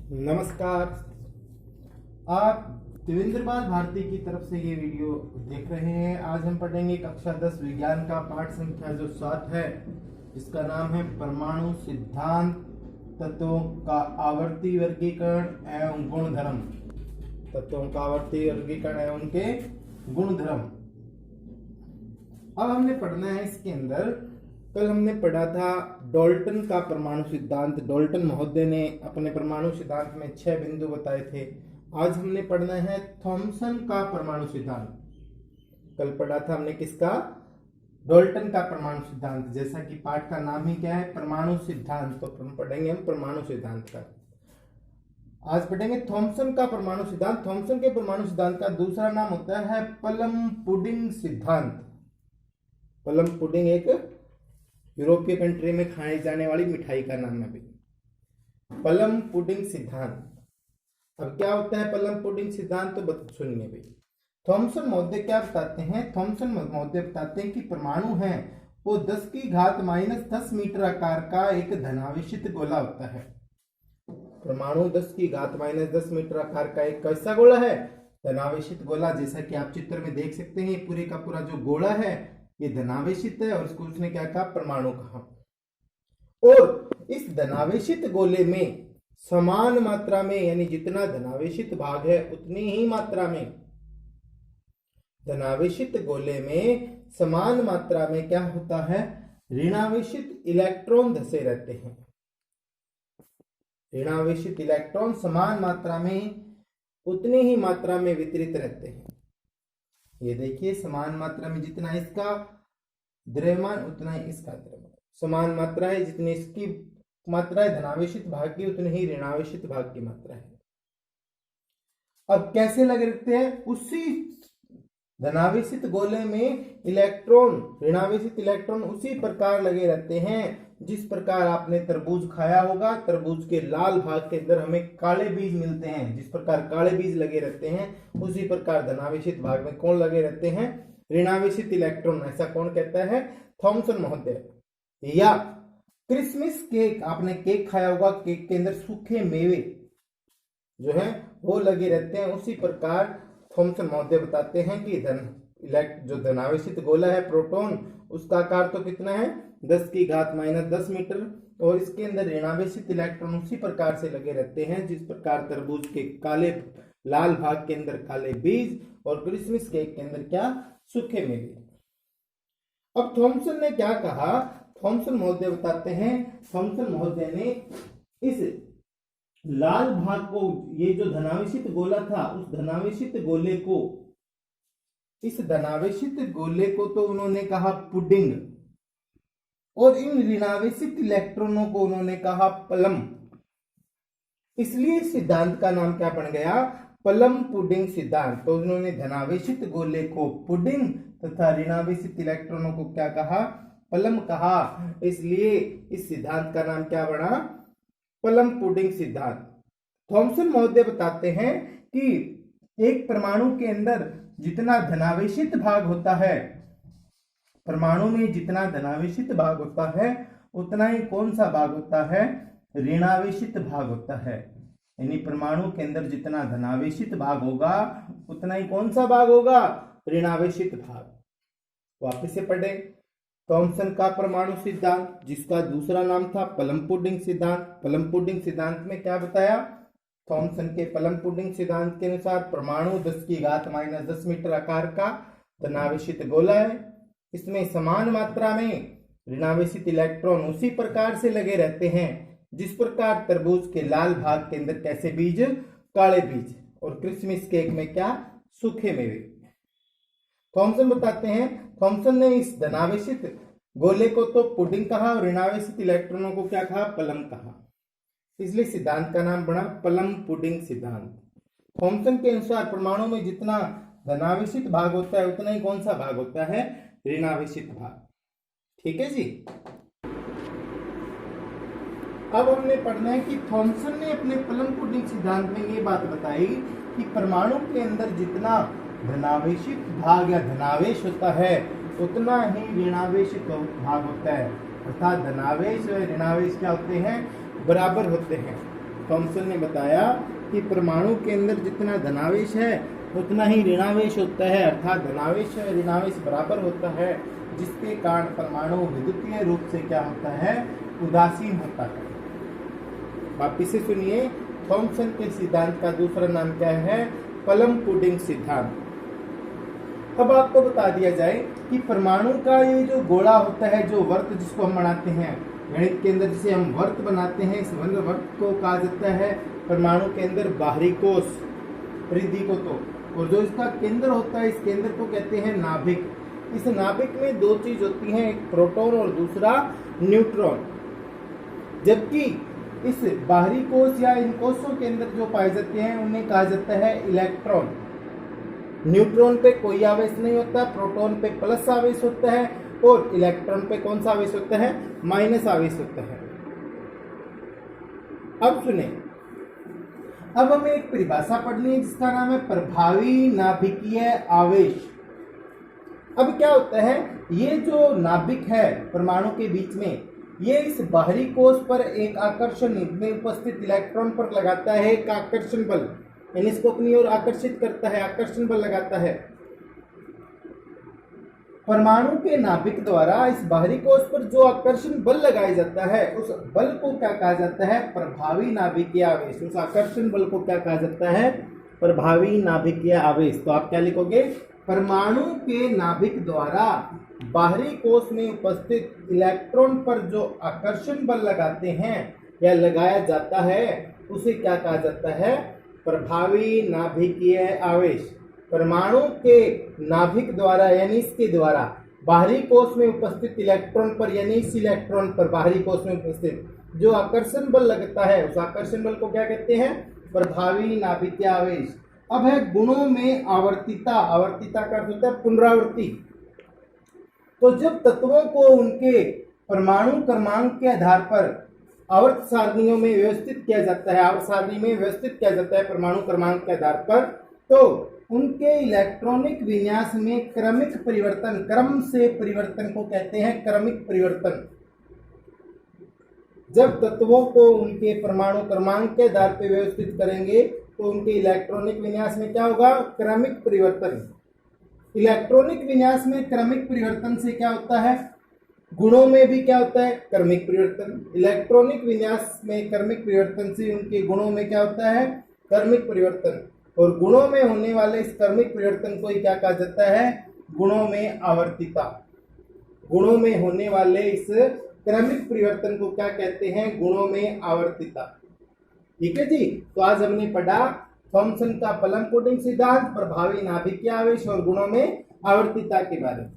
नमस्कार। आप देवेंद्रपाल भारती की तरफ से ये वीडियो देख रहे हैं। आज हम पढ़ेंगे कक्षा 10 विज्ञान का पाठ संख्या जो 7 है, जिसका नाम है परमाणु सिद्धांत, तत्वों का आवर्ती वर्गीकरण एवं गुणधर्म। तत्वों का आवर्ती वर्गीकरण एवं उनके गुणधर्म। अब हमने पढ़ना है इसके अंदर। कल हमने पढ़ा था डाल्टन का परमाणु सिद्धांत। डाल्टन महोदय ने अपने परमाणु सिद्धांत में 6 बिंदु बताए थे। आज हमने पढ़ना है थॉमसन का परमाणु सिद्धांत। कल पढ़ा था हमने किसका? डाल्टन का परमाणु सिद्धांत। जैसा कि पाठ का नाम ही क्या है, परमाणु सिद्धांत, तो हम पढ़ेंगे हम परमाणु सिद्धांत का। आज पढ़ेंगे थॉमसन का परमाणु सिद्धांत। थॉमसन के परमाणु सिद्धांत का दूसरा नाम होता है प्लम पुडिंग सिद्धांत। प्लम पुडिंग एक यूरोपीय कंट्री में खाई जाने वाली मिठाई का नाम है भाई, प्लम पुडिंग सिद्धांत। अब क्या होता है प्लम पुडिंग सिद्धांत, तो सुनिए भाई। थॉमसन महोदय क्या बताते हैं? थॉमसन महोदय बताते हैं कि परमाणु है वो 10 की घात -10 मीटर आकार का एक धनावेशित गोला होता है। परमाणु 10 की घात -10 मीटर आकार का एक कैसा गोला है? धनावेशित गोला। जैसा कि आप चित्र में देख सकते हैं, पूरे का पूरा जो गोला है ये धनावेशित है और इसको उसने क्या कहा? परमाणु कहा। और इस धनावेशित गोले में समान मात्रा में, यानी जितना धनावेशित भाग है उतनी ही मात्रा में, धनावेशित गोले में समान मात्रा में क्या होता है? ऋणावेशित इलेक्ट्रॉन धसे रहते हैं। ऋणावेशित इलेक्ट्रॉन समान मात्रा में उतनी ही मात्रा में वितरित रहते हैं। ये देखिए, समान मात्रा में जितना इसका द्रव्यमान उतना ही इसका द्रव्यमान। समान मात्रा है, जितनी इसकी मात्रा है धनावेशित भाग की, उतनी ही ऋणावेशित भाग की मात्रा है। अब कैसे लगे रहते हैं? उसी धनावेशित गोले में इलेक्ट्रॉन, ऋणावेशित इलेक्ट्रॉन उसी प्रकार लगे रहते हैं जिस प्रकार आपने तरबूज खाया होगा। तरबूज के लाल भाग के अंदर हमें काले बीज मिलते हैं। जिस प्रकार काले बीज लगे रहते हैं उसी प्रकार धनावेशित भाग में कौन लगे रहते हैं? ऋणावेशित इलेक्ट्रॉन। ऐसा कौन कहता है? थॉमसन महोदय। या क्रिसमस केक, आपने केक खाया होगा, केक के अंदर सूखे मेवे जो है वो लगे रहते हैं। उसी प्रकार थॉमसन महोदय बताते हैं कि जो धनावेशित गोला है प्रोटॉन, उसका आकार तो कितना है? 10 की घात -10 मीटर, और इसके अंदर ऋणावेशित इलेक्ट्रॉन उसी प्रकार से लगे रहते हैं जिस प्रकार तरबूज के काले लाल भाग के अंदर काले बीज और क्रिसमस केक के अंदर क्या? सूखे मेवे। अब थॉमसन ने क्या कहा? थॉमसन महोदय बताते हैं, थॉमसन महोदय ने इस लाल भाग को, ये जो धनावेशित गोला था, उस धनावेशित गोले को, इस धनावेशित गोले को तो उन्होंने कहा पुडिंग, और इन ऋणावेशित इलेक्ट्रॉनों को उन्होंने कहा प्लम। इसलिए सिद्धांत का नाम क्या बन गया? प्लम पुडिंग सिद्धांत। तो उन्होंने धनावेशित गोले को पुडिंग तथा ऋणावेशित इलेक्ट्रॉनों को क्या कहा? प्लम कहा। इसलिए इस सिद्धांत का नाम क्या बना? प्लम पुडिंग सिद्धांत। थॉमसन महोदय बताते हैं कि एक परमाणु के अंदर जितना धनावेशित भाग होता है, परमाणु में जितना धनावेशित भाग होता है उतना ही कौन सा भाग होता है? ऋणावेशित भाग होता है। यानी परमाणु के अंदर जितना धनावेशित भाग होगा उतना ही कौन सा भाग होगा? ऋणावेशित भाग। वापस से पढ़े, थॉमसन का परमाणु सिद्धांत, जिसका दूसरा नाम था प्लम पुडिंग सिद्धांत। प्लम पुडिंग सिद्धांत में क्या बताया? थॉमसन के प्लम पुडिंग सिद्धांत के अनुसार परमाणु 10 की घात -10 मीटर आकार का धनावेशित गोला है। इसमें समान मात्रा में ऋणावेशित इलेक्ट्रॉन उसी प्रकार से लगे रहते हैं जिस प्रकार तरबूज के लाल भाग के अंदर कैसे बीज? काले बीज, और क्रिसमस केक में क्या? सूखे मेवे। थॉमसन बताते हैं, थॉमसन ने इस धनावेशित गोले को तो पुडिंग कहा और ऋणावेशित इलेक्ट्रॉनों को क्या कहा? प्लम कहा। इसलिए सिद्धांत का नाम बना प्लम पुडिंग सिद्धांत। थॉमसन के अनुसार परमाणु में जितना धनावेशित भाग होता है उतना ही कौन सा भाग होता है? ऋणावेशित भाग। ठीक है जी। अब हमने पढ़ना है कि थॉमसन ने अपने प्लम पुडिंग सिद्धांत में ये बात बताई कि परमाणु के अंदर जितना धनावेशित भाग या धनावेश होता है उतना ही ऋणावेशित भाग होता है। अर्थात धनावेश और ऋणावेश क्या होते हैं? बराबर होते हैं। थॉमसन ने बताया कि परमाणु के अंदर जितना धनावेश है उतना ही ऋणावेश होता है, अर्थात धनावेश और ऋणावेश बराबर होता है, जिसके कारण परमाणु विद्युतीय रूप से क्या होता है, उदासीन होता है। वापिस से सुनिए, थॉमसन के सिद्धांत का दूसरा नाम क्या है, पलम-पुडिंग सिद्धांत। अब आपको बता दिया जाए कि परमाणु का ये जो गोला होता है, जो वर्त जिसको हम बनाते हैं गणित के अंदर, जिसे हम वर्त बनाते हैं, इस वर्त को कहा जाता है परमाणु के अंदर बाहरी कोश, परिधि को तो, और जो इसका केंद्र होता है, इस केंद्र को कहते हैं नाभिक। इस नाभिक में दो चीज होती हैं, एक प्रोटॉन और दूसरा न्यूट्रॉन। जबकि इस बाहरी कोश या इन कोशों के अंदर जो पाए जाते हैं उन्हें कहा जाता है इलेक्ट्रॉन। न्यूट्रॉन पे कोई आवेश नहीं होता, प्रोटॉन पे प्लस आवेश होता है और इलेक्ट्रॉन पे कौन सा आवेश होता है, माइनस आवेश होता है। अब सुने, अब हमें एक परिभाषा पढ़नी है जिसका नाम है प्रभावी नाभिकीय आवेश। अब क्या होता है, ये जो नाभिक है परमाणु के बीच में, ये इस बाहरी कोश पर एक आकर्षण में उपस्थित इलेक्ट्रॉन पर लगाता है एक आकर्षण बल, यानी इसको अपनी ओर आकर्षित करता है, आकर्षण बल लगाता है। परमाणु के नाभिक द्वारा इस बाहरी कोश पर जो आकर्षण बल लगाया जाता है, उस बल को क्या कहा जाता है, प्रभावी नाभिकीय आवेश। उस आकर्षण बल को क्या कहा जाता है, प्रभावी नाभिकीय आवेश। तो आप क्या लिखोगे, परमाणु के नाभिक द्वारा बाहरी कोश में उपस्थित इलेक्ट्रॉन पर जो आकर्षण बल लगाते हैं या लगाया जाता है, उसे क्या कहा जाता है, प्रभावी नाभिकीय आवेश। परमाणु के नाभिक द्वारा यानी इसके द्वारा बाहरी कोश में उपस्थित इलेक्ट्रॉन पर, यानी इस इलेक्ट्रॉन पर बाहरी कोश में उपस्थित जो आकर्षण बल लगता है, उस आकर्षण बल को क्या कहते हैं, प्रभावी नाभिकीय आवेश। अब है गुणों में आवर्तिता। आवर्तिता का अर्थ होता है पुनरावृत्ति। तो जब तत्वों को उनके परमाणु क्रमांक के आधार पर आवर्त सारणियों में व्यवस्थित किया जाता है, आवर्त सारणी में व्यवस्थित किया जाता है परमाणु क्रमांक के आधार पर, तो उनके इलेक्ट्रॉनिक विन्यास में क्रमिक परिवर्तन, क्रम से परिवर्तन को कहते हैं क्रमिक परिवर्तन। जब तत्वों को उनके परमाणु क्रमांक के आधार पर व्यवस्थित करेंगे तो उनके इलेक्ट्रॉनिक विन्यास में क्या होगा, क्रमिक परिवर्तन। इलेक्ट्रॉनिक विन्यास में क्रमिक परिवर्तन से क्या होता है, गुणों में भी क्या होता है, क्रमिक परिवर्तन। इलेक्ट्रॉनिक विन्यास में क्रमिक परिवर्तन से उनके गुणों में क्या होता है, क्रमिक परिवर्तन। और गुणों में होने वाले इस क्रमिक परिवर्तन को ही क्या कहा जाता है, गुणों में आवर्तिता। गुणों में होने वाले इस क्रमिक परिवर्तन को क्या कहते हैं, गुणों में आवर्तिता। ठीक है जी। तो आज हमने पढ़ा थॉमसन का पलम-पुडिंग सिद्धांत, प्रभावी नाभिकीय आवेश और गुणों में आवर्तिता के बारे में।